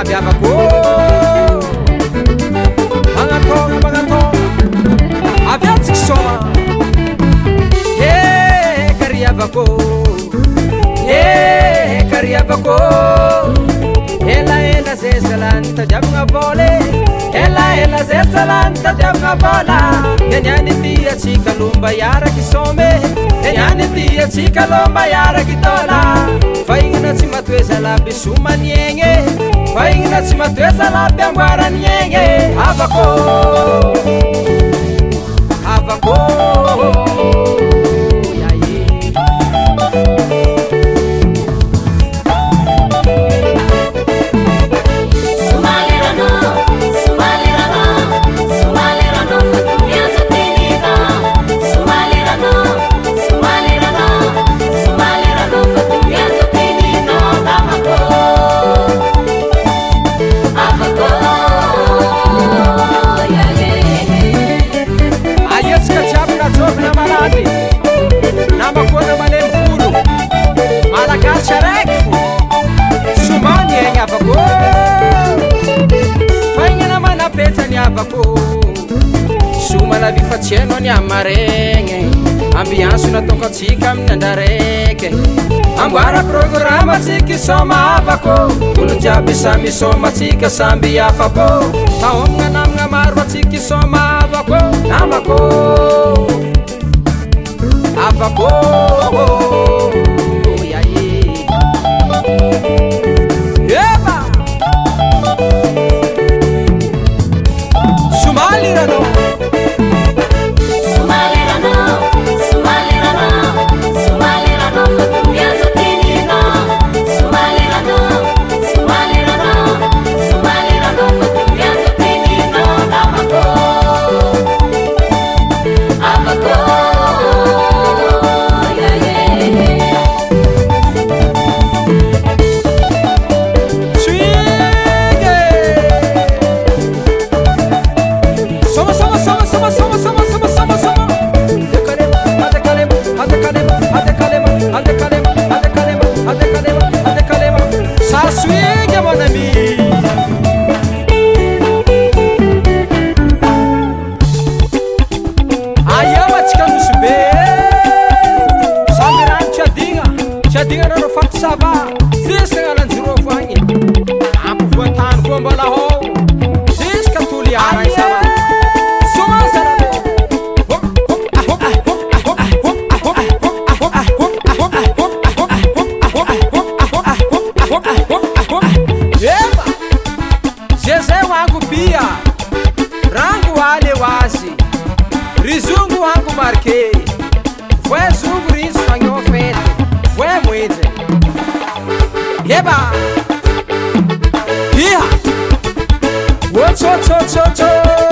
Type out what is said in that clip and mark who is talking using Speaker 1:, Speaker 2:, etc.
Speaker 1: abiavako Mangatonga Aviatsik soma Kariavako Kariavako Ela zezalanta diabanga vole Ela zezalanta diabanga vola Kenyani tia chika lumba yara kisome Kenyani tia chika lumba yara kitola Faingna chimatweza labi suma nyenge Faingna chimatweza labi angwara nyenge Avako Nama kona manen furu Malaga charek Sumani yang avako Fainga nama na peta ni avako Suma la vifatieno ni amarenge Ambiansu na toka tika mnandareke Amwara programa tiki soma avako Ulu jabi sami soma tika sambi afako Taomga namga marwa tiki soma avako Namako Avako Eba Sumalirano Diga no fato sava, se ela jurou vangue, a votar com bola ho, se escatuli ara sava, soma sara, eba, Zezé wangu pia, rangu ale wazi, rizungu wangu marquei, foi zungu rinso fanho feito. Mweze Yeba Hiya Wo cho cho cho cho